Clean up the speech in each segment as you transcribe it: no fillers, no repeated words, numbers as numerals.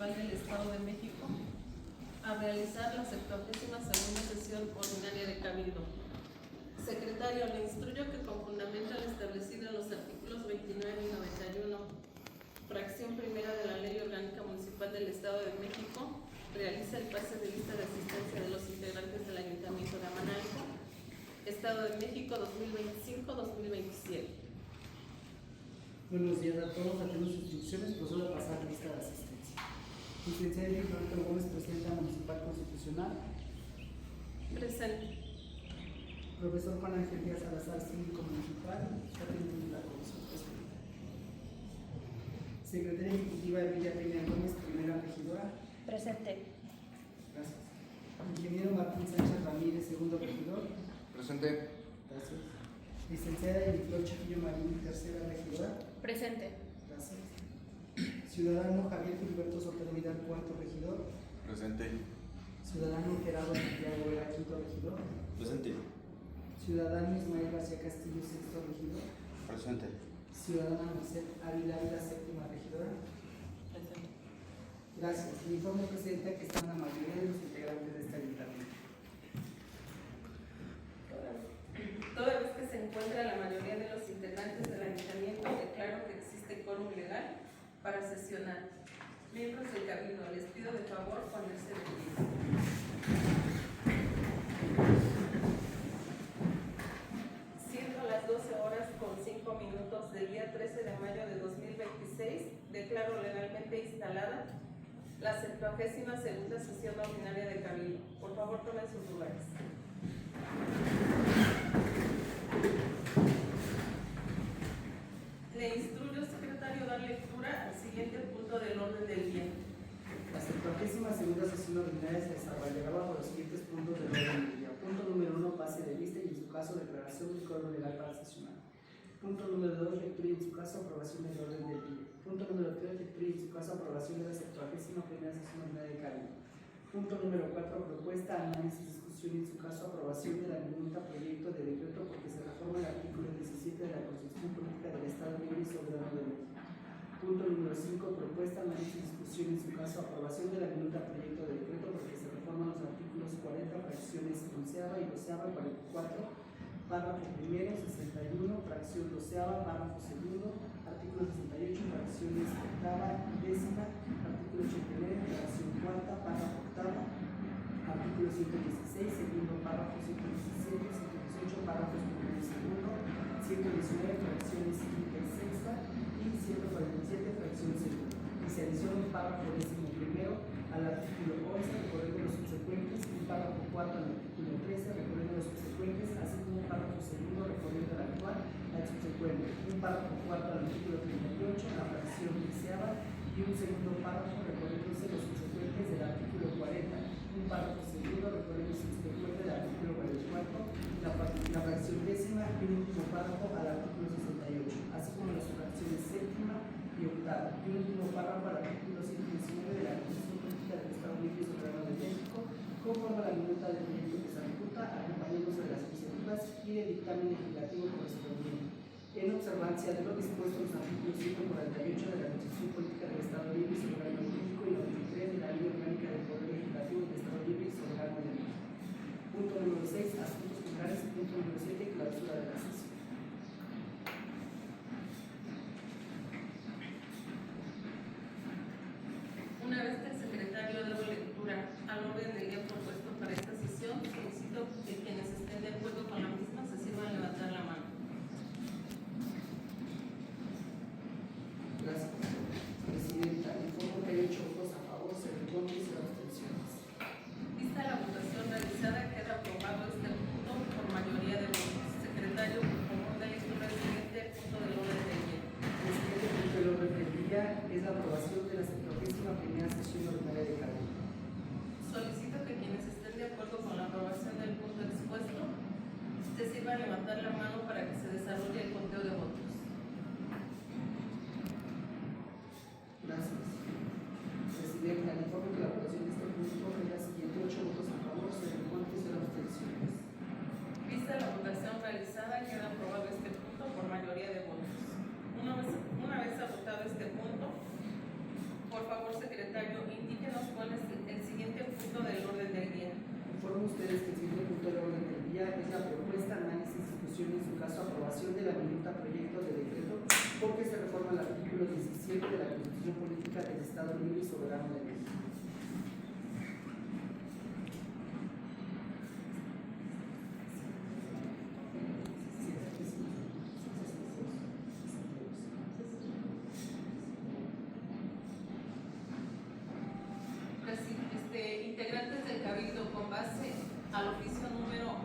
Municipal del Estado de México a realizar la 72ª sesión ordinaria de Cabildo. Secretario, le instruyo que con fundamento al establecido en los artículos 29 y 91, fracción primera de la Ley Orgánica Municipal del Estado de México, realiza el pase de lista de asistencia de los integrantes del Ayuntamiento de Amanalco, Estado de México 2025-2027. Buenos días a todos. Atendemos sus instrucciones. Procedo a pasar lista de asistencia. Licenciado Roberto Gómez, presidenta municipal constitucional. Presente. Profesor Juan Ángel Díaz Salazar, síndico municipal. Atendiendo la comisión presidenta. Secretaria ejecutiva Emilia Peña Gómez, primera regidora. Presente. Gracias. Ingeniero Martín Sánchez Ramírez, segundo regidor. Presente. Gracias. Licenciada Eliflor Chiquillo Marín, tercera regidora. Presente. Gracias. Ciudadano Javier Gilberto Sotero Vidal, cuarto regidor. Presente. Ciudadano Gerardo Santiago Vera, quinto regidor. Presente. Ciudadano Ismael García Castillo, sexto regidor. Presente. Ciudadana Merced Ávila, séptima regidora. Presente. Gracias. Le informo, presidenta, que están la mayoría de los integrantes de este ayuntamiento. Toda vez que se encuentra la mayoría de los integrantes del ayuntamiento, declaro que existe quórum legal para sesionar. Miembros del Cabildo, les pido de favor ponerse de pie. Siendo las 12:05 del día 13 de mayo de 2026, declaro legalmente instalada la 72ª sesión ordinaria de Cabildo. Por favor, tomen sus lugares. Le instruyo, secretario, dar lectura al siguiente punto del orden del día. La 72ª sesión ordinaria se desarrollará bajo los siguientes puntos del orden del día. Punto número 1, pase de lista y en su caso declaración del quórum legal para sesionar. Punto número 2, lectura y en su caso aprobación del orden del día. Punto número 3, lectura y en su caso aprobación de la 72ª sesión ordinaria de Cabildo. Punto número 4, propuesta, análisis, discusión y en su caso aprobación de la minuta proyecto de decreto porque se reforma el artículo 17 de la Constitución Política del Estado Libre y Soberano de México. Punto número 5, propuesta, análisis, discusión y en su caso aprobación de la minuta proyecto de decreto porque se reforman los artículos 40, fracciones 11ª y 12ª, 44, párrafo primero, 61, fracción 12ª, párrafo segundo, artículo 68, fracciones 8ª y 10ª, artículo 89, fracción 4ª, párrafo 8º, artículo 116, segundo párrafo, 117, 118, párrafos primero y segundo, 119, fracciones 5ª y 6ª y 147, fracción segunda. Y se adiciona un párrafo décimo primero al artículo 11, recorriendo los subsecuentes, un párrafo 4 al artículo 13, recorriendo los subsecuentes, así como un párrafo segundo recorriendo el actual al subsecuente, un párrafo 4 al artículo 38, la fracción 10ª y un segundo párrafo recorriéndose los subsecuentes del artículo 40, un párrafo segundo recorriendo el subsecuente del artículo 44, la fracción décima y un último párrafo al artículo 68, así como las fracciones séptima y octava, y un último párrafo al artículo 119 de la Constitución Política del Estado Libre y Soberano de México, conforme a la minuta del proyecto que se ejecuta, acompañándose de las iniciativas y del dictamen legislativo correspondiente, en observancia de lo dispuesto en los artículos 148 de la Constitución Política del Estado Libre y Soberano de México y 93 de la Ley Orgánica del Poder Legislativo del Estado Libre y Soberano de México. Punto número 6, asuntos generales. Punto número 7, clausura de la sesión. Una vez que el secretario dé lectura al orden del día propuesto para esta sesión, solicito que quienes estén de acuerdo con la misma se sirvan a levantar la mano. Gracias. Presidenta, informo que hay 8 votos a favor, 0 contra y 0 abstenciones. Vista la votación realizada, queda aprobado este punto por mayoría de votos. Secretario, por favor, dé lectura al siguiente punto del orden del día. El siguiente punto del orden del día es la aprobación de la 71ª sesión ordinaria de Cabildo. Solicito que quienes estén de acuerdo con la aprobación del punto expuesto se sirvan a levantar la mano para que se desarrolle el conteo de votos. Gracias. Presidenta, le informo que la aprobación de este punto es la siguiente: 8 votos a favor, 0 contra y 0 abstenciones. Vista la votación realizada, queda aprobado este punto por mayoría de votos. Una vez agotado este punto, por favor, secretario, Estado Libre y Soberano de México. Integrantes del Cabildo, con base al oficio número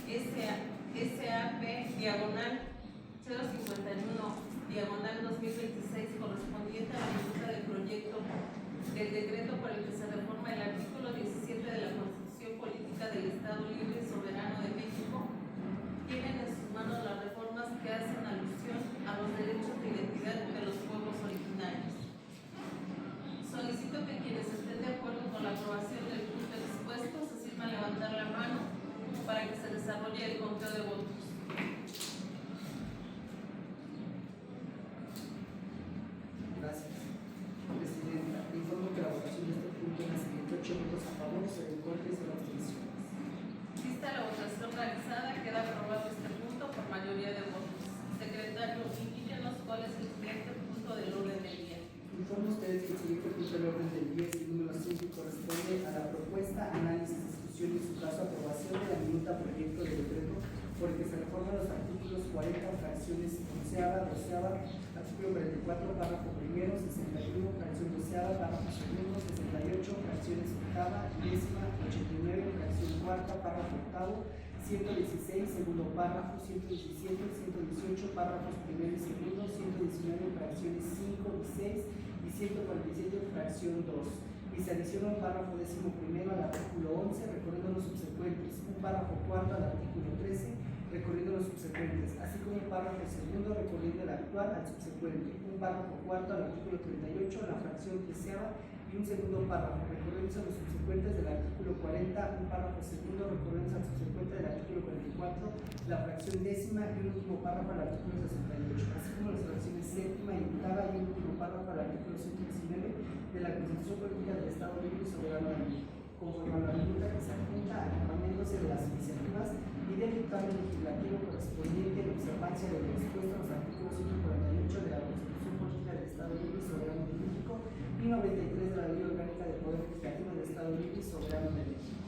62-SAP diagonal 051 diagonal 2026, correspondiente a la minuta del proyecto del decreto por el que se reforma el artículo 17 de la Constitución Política del Estado Libre y Soberano de México, tienen en sus manos las reformas que hacen alusión a los derechos de identidad de los pueblos originarios. Solicito que quienes estén de acuerdo con la aprobación del punto expuesto se sirvan levantar la mano para que se desarrolle el conteo de votos. Gracias. Presidenta, informo que la votación de este punto en la siguiente: 8 votos a favor, 0 en contra y 0 abstenciones. Vista la votación realizada, queda aprobado este punto por mayoría de votos. Secretario, indíquenos cuál es el siguiente punto del orden del día. Informo a ustedes que el siguiente punto del orden del día es el número 5 y corresponde a la propuesta, análisis, discusión y en su caso aprobación de la minuta proyecto de decreto por el que se reforman los artículos 40, fracciones 11ª, 12ª, artículo 44, párrafo primero, 61, fracción 12ª, párrafo segundo, 68, fracciones 8ª, 10ª, 89, fracción 4ª, párrafo 8º, 116, segundo párrafo, 117, 118, párrafos primero y segundo, 119, fracciones 5 y 6 y 147, fracción 2. Y se adiciona un párrafo décimo primero al artículo 11, recorriendo los subsecuentes, un párrafo cuarto al artículo 13, recorriendo los subsecuentes, así como un párrafo segundo recorriendo el actual al subsecuente, un párrafo cuarto al artículo 38, la fracción 13ª, y un segundo párrafo recorriendo los subsecuentes del artículo 40, un párrafo segundo recorriendo al subsecuente del artículo 44, la fracción décima y un último párrafo al artículo 68, así como las fracciones séptima y octava y un último párrafo al artículo 119 de la Constitución Política del Estado Libre y Soberano de México, conforme a la minuta que se adjunta acompañándose de las iniciativas y del dictamen legislativo correspondiente en observancia de lo dispuesto en los artículos 148 de la Constitución Política del Estado Libre y Soberano de México y 93 de la Ley Orgánica del Poder Legislativo del Estado Libre y Soberano de México.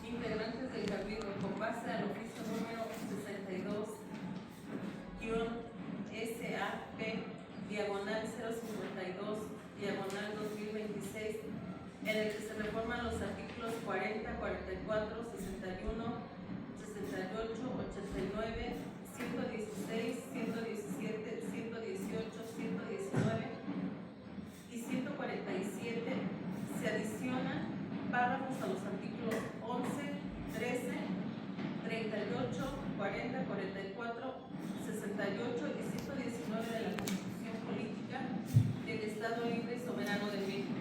Integrantes del Cabildo, con base al oficio número 62-SAP diagonal 052 diagonal 2026, en el que se reforman los artículos 40, 44, 61, 68, 89, 116, 117, 118, 119 y 147, se adicionan párrafos a los artículos 11, 13, 38, 40, 44, 68 y 119 de la Constitución Política del Estado Libre y Soberano de México,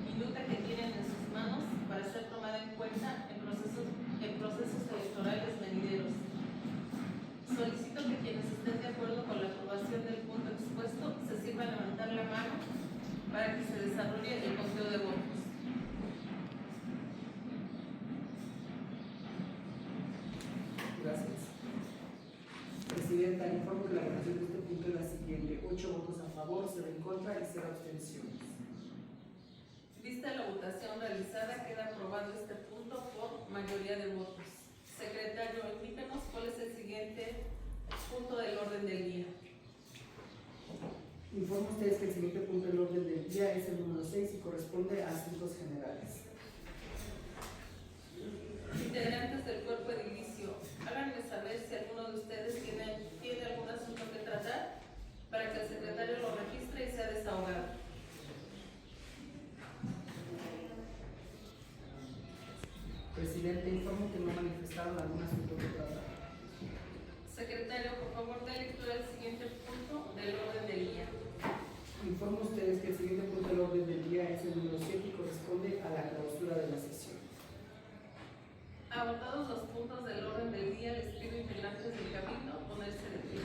minuta que tienen en sus manos para ser tomada en cuenta en procesos electorales venideros. Solicito que quienes estén de acuerdo con la aprobación del punto expuesto se sirvan levantar la mano para que se desarrolle el conteo de votos. Gracias. Presidenta, informo que la votación de este punto es la siguiente: 8 votos a favor, 0 en contra y 0 abstenciones. Vista la votación realizada, queda aprobado este punto por mayoría de votos. Secretario, indícanos cuál es el siguiente punto del orden del día. Informo a ustedes que el siguiente punto del orden del día es el número 6 y corresponde a asuntos generales. Integrantes del cuerpo edilicio, háganme saber si alguno de ustedes tiene algún asunto que tratar para que el secretario lo registre y sea desahogado. Presidente, informo que no manifestaron algún asunto que tratar. Secretario, por favor, dé lectura al siguiente punto del orden del día. Informo a ustedes que el siguiente punto del orden del día es el número 7 y corresponde a la clausura de la sesión. Agotados los puntos del orden del día, les pido integrantes del Cabildo ponerse de pie.